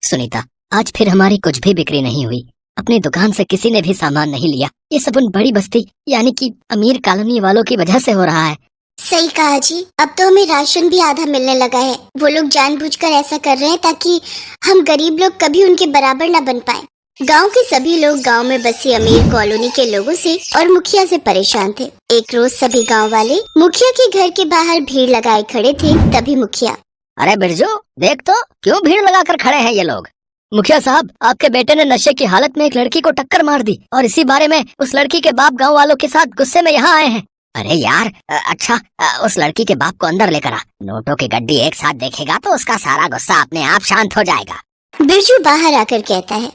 सुनीता, आज फिर हमारी कुछ भी बिक्री नहीं हुई। अपनी दुकान से किसी ने भी सामान नहीं लिया। ये सब उन बड़ी बस्ती यानी कि अमीर कॉलोनी वालों की वजह से हो रहा है। सही कहा जी, अब तो हमें राशन भी आधा मिलने लगा है। वो लोग जानबूझकर ऐसा कर रहे हैं ताकि हम गरीब लोग कभी उनके बराबर न बन पाए। गांव के सभी लोग गांव में बसी अमीर कॉलोनी के लोगों से और मुखिया से परेशान थे। एक रोज सभी गांव वाले मुखिया के घर के बाहर भीड़ लगाए खड़े थे। तभी मुखिया, अरे बिरजू, देख तो क्यों भीड़ लगाकर खड़े हैं ये लोग। मुखिया साहब, आपके बेटे ने नशे की हालत में एक लड़की को टक्कर मार दी और इसी बारे में उस लड़की के बाप गांव वालों के साथ गुस्से में यहाँ आए हैं। अरे यार, अच्छा उस लड़की के बाप को अंदर लेकर आ। नोटों की गड्डी एक साथ देखेगा तो उसका सारा गुस्सा अपने आप शांत हो जाएगा। बिरजू बाहर आकर कहता है,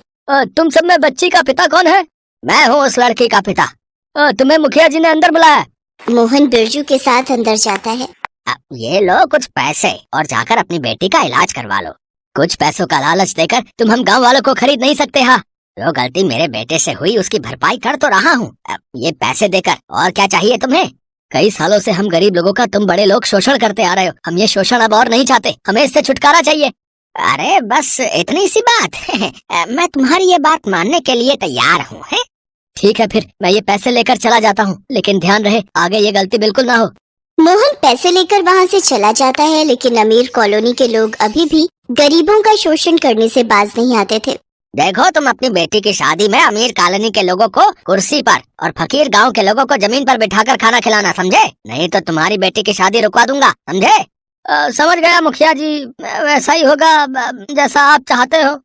तुम सब में बच्ची का पिता कौन है? मैं हूँ उस लड़की का पिता। तुम्हें मुखिया जी ने अंदर बुलाया। मोहन बिरजू के साथ अंदर जाता है। ये लो कुछ पैसे और जाकर अपनी बेटी का इलाज करवा लो। कुछ पैसों का लालच देकर तुम हम गांव वालों को खरीद नहीं सकते। हाँ, जो गलती मेरे बेटे से हुई उसकी भरपाई कर तो रहा हूँ। ये पैसे देकर और क्या चाहिए तुम्हें? कई सालों से हम गरीब लोगों का तुम बड़े लोग शोषण करते आ रहे हो। हम ये शोषण अब और नहीं चाहते, हमें इससे छुटकारा चाहिए। अरे बस इतनी सी बात। मैं तुम्हारी ये बात मानने के लिए तैयार हूँ। ठीक है, फिर मैं ये पैसे लेकर चला जाता हूँ, लेकिन ध्यान रहे आगे ये गलती बिल्कुल ना हो। मोहन पैसे लेकर वहाँ से चला जाता है, लेकिन अमीर कॉलोनी के लोग अभी भी गरीबों का शोषण करने से बाज नहीं आते थे। देखो, तुम अपनी बेटी की शादी में अमीर कॉलोनी के लोगों को कुर्सी पर और फकीर गांव के लोगों को जमीन पर बिठाकर खाना खिलाना, समझे? नहीं तो तुम्हारी बेटी की शादी रुकवा दूंगा, समझे? समझ गया मुखिया जी, वैसा ही होगा जैसा आप चाहते हो।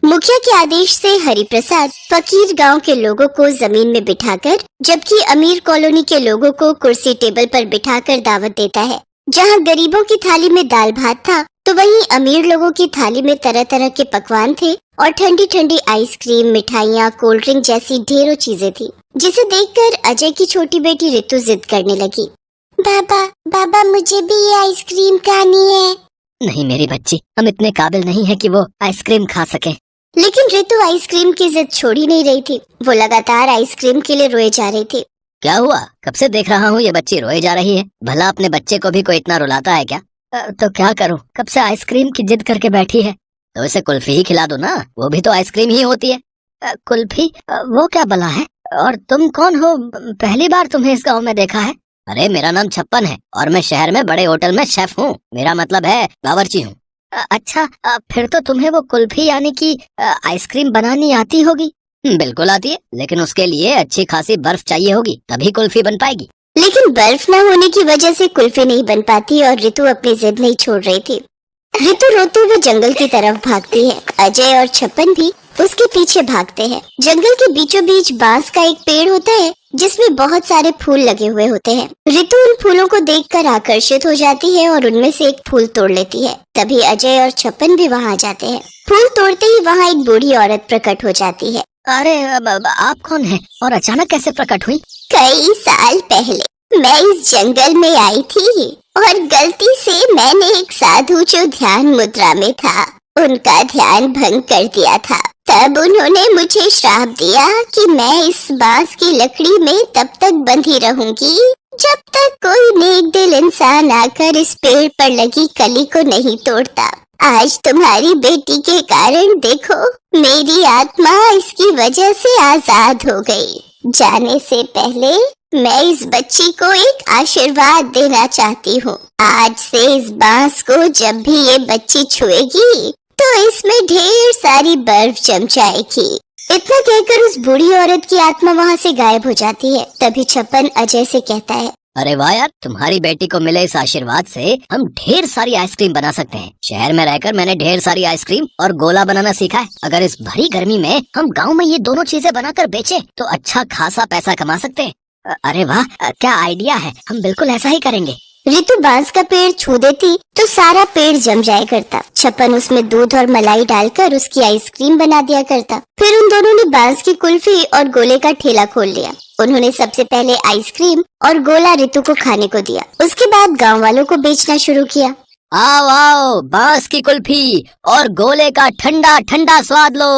मुखिया के आदेश से हरिप्रसाद फकीर गांव के लोगों को जमीन में बिठाकर जबकि अमीर कॉलोनी के लोगों को कुर्सी टेबल पर बिठाकर दावत देता है। जहां गरीबों की थाली में दाल भात था तो वहीं अमीर लोगों की थाली में तरह तरह के पकवान थे और ठंडी ठंडी आइसक्रीम, मिठाइयाँ, कोल्ड ड्रिंक जैसी ढेरों चीजें थी, जिसे देखकर अजय की छोटी बेटी रितु जिद करने लगी। बाबा बाबा, मुझे भी ये आइसक्रीम खानी है। नहीं मेरी बच्ची, हम इतने काबिल नहीं है कि वो आइसक्रीम खा सके। लेकिन रितु आइसक्रीम की जिद छोड़ ही नहीं रही थी। वो लगातार आइसक्रीम के लिए रोए जा रही थी। क्या हुआ? कब से देख रहा हूँ ये बच्ची रोए जा रही है। भला अपने बच्चे को भी कोई इतना रुलाता है क्या? तो क्या करूँ, कब से आइसक्रीम की जिद करके बैठी है। तो इसे कुल्फी ही खिला दो ना, वो भी तो आइसक्रीम ही होती है। कुल्फी? वो क्या भला है? और तुम कौन हो? पहली बार तुम्हें इस गाँव में देखा है। अरे मेरा नाम छप्पन है और मैं शहर में बड़े होटल में शेफ हूँ। मेरा मतलब है बावर्ची हूँ। अच्छा, फिर तो तुम्हें वो कुल्फी यानी कि आइसक्रीम बनानी आती होगी। बिल्कुल आती है, लेकिन उसके लिए अच्छी खासी बर्फ चाहिए होगी, तभी कुल्फी बन पाएगी। लेकिन बर्फ न होने की वजह से कुल्फी नहीं बन पाती और रितु अपनी जिद नहीं छोड़ रही थी। रितु रोते हुए जंगल की तरफ भागती है। अजय और छप्पन भी उसके पीछे भागते हैं। जंगल के बीचों बीच बांस का एक पेड़ होता है जिसमें बहुत सारे फूल लगे हुए होते हैं। रितु उन फूलों को देखकर आकर्षित हो जाती है और उनमें से एक फूल तोड़ लेती है। तभी अजय और छप्पन भी वहाँ जाते हैं। फूल तोड़ते ही वहाँ एक बूढ़ी औरत प्रकट हो जाती है। अरे आप कौन हैं और अचानक कैसे प्रकट हुई? कई साल पहले मैं इस जंगल में आई थी और गलती से मैंने एक साधु जो ध्यान मुद्रा में था उनका ध्यान भंग कर दिया था। तब उन्होंने मुझे श्राप दिया कि मैं इस बांस की लकड़ी में तब तक बंधी रहूंगी जब तक कोई नेक दिल इंसान आकर इस पेड़ पर लगी कली को नहीं तोड़ता। आज तुम्हारी बेटी के कारण देखो, मेरी आत्मा इसकी वजह से आजाद हो गई। जाने से पहले मैं इस बच्ची को एक आशीर्वाद देना चाहती हूँ। आज से इस बांस को जब भी ये बच्ची छुएगी तो इसमें ढेर सारी बर्फ जम जाएगी। इतना कहकर उस बूढ़ी औरत की आत्मा वहाँ से गायब हो जाती है। तभी छप्पन अजय से कहता है, अरे वाह यार, तुम्हारी बेटी को मिले इस आशीर्वाद से हम ढेर सारी आइसक्रीम बना सकते हैं। शहर में रहकर मैंने ढेर सारी आइसक्रीम और गोला बनाना सीखा है। अगर इस भरी गर्मी में हम गांव में ये दोनों चीजें बनाकर बेचें तो अच्छा खासा पैसा कमा सकते हैं। अरे वाह, क्या आइडिया है, हम बिल्कुल ऐसा ही करेंगे। रितु बांस का पेड़ छू देती तो सारा पेड़ जम जाया करता। छप्पन उसमें दूध और मलाई डालकर उसकी आइसक्रीम बना दिया करता। फिर उन दोनों ने बांस की कुल्फी और गोले का ठेला खोल लिया। उन्होंने सबसे पहले आइसक्रीम और गोला रितु को खाने को दिया। उसके बाद गांव वालों को बेचना शुरू किया। आओ आओ, बांस की कुल्फी और गोले का ठंडा ठंडा स्वाद लो।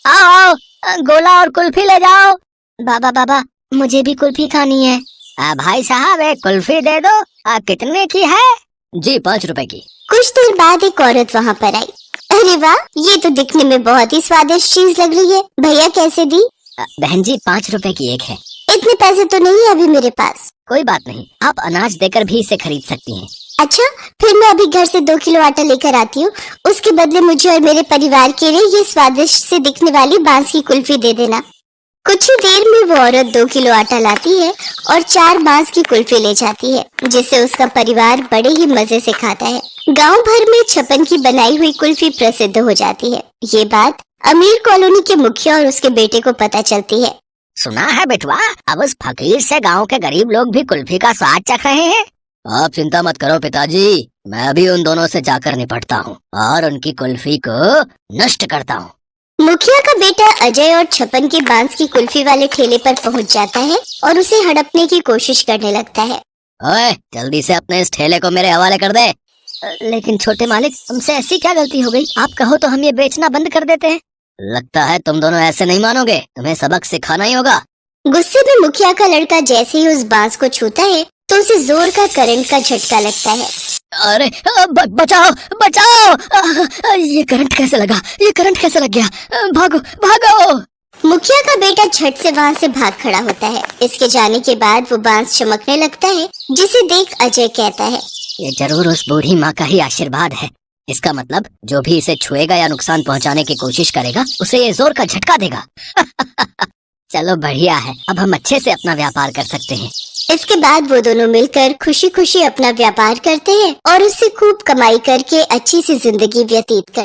आओ आओ, गोला और कुल्फी ले जाओ। बाबा बाबा, मुझे भी कुल्फी खानी है। भाई साहब, एक कुल्फी दे दो। कितने की है? जी 5 रुपए की। कुछ देर बाद एक औरत वहाँ पर आई। अरे वाह, ये तो दिखने में बहुत ही स्वादिष्ट चीज लग रही है। भैया कैसे दी? बहन जी 5 रुपए की एक है। इतने पैसे तो नहीं है अभी मेरे पास। कोई बात नहीं, आप अनाज देकर भी इसे खरीद सकती हैं। अच्छा, फिर मैं अभी घर से 2 किलो आटा लेकर आती हूँ। उसके बदले मुझे और मेरे परिवार के लिए ये स्वादिष्ट से दिखने वाली बांस की कुल्फी दे देना। कुछ ही देर में वो औरत 2 किलो आटा लाती है और 4 बांस की कुल्फी ले जाती है, जिसे उसका परिवार बड़े ही मजे से खाता है। गांव भर में छप्पन की बनाई हुई कुल्फी प्रसिद्ध हो जाती है। ये बात अमीर कॉलोनी के मुखिया और उसके बेटे को पता चलती है। सुना है बेटवा, अब उस फकीर से गांव के गरीब लोग भी कुल्फी का स्वाद चख रहे हैं। आप चिंता मत करो पिताजी, मैं अभी उन दोनों से जाकर निपटता हूँ और उनकी कुल्फी को नष्ट करता हूँ। मुखिया का बेटा अजय और छप्पन के बांस की कुल्फी वाले ठेले पर पहुंच जाता है और उसे हड़पने की कोशिश करने लगता है। ओए, जल्दी से अपने इस ठेले को मेरे हवाले कर दे। लेकिन छोटे मालिक, हमसे ऐसी क्या गलती हो गई? आप कहो तो हम ये बेचना बंद कर देते हैं। लगता है तुम दोनों ऐसे नहीं मानोगे, तुम्हें सबक सिखाना ही होगा। गुस्से में मुखिया का लड़का जैसे ही उस बांस को छूता है तो उसे जोर का करंट का झटका लगता है। अरे बचाओ बचाओ, ये करंट कैसे लगा? ये करंट कैसे लग गया? भागो भागो। मुखिया का बेटा झट से वहाँ से भाग खड़ा होता है। इसके जाने के बाद वो बांस चमकने लगता है, जिसे देख अजय कहता है, ये जरूर उस बूढ़ी माँ का ही आशीर्वाद है। इसका मतलब जो भी इसे छुएगा या नुकसान पहुँचाने की कोशिश करेगा, उसे ये जोर का झटका देगा। चलो बढ़िया है, अब हम अच्छे से अपना व्यापार कर सकते हैं। इसके बाद वो दोनों मिलकर खुशी खुशी अपना व्यापार करते हैं और उससे खूब कमाई करके अच्छी सी जिंदगी व्यतीत कर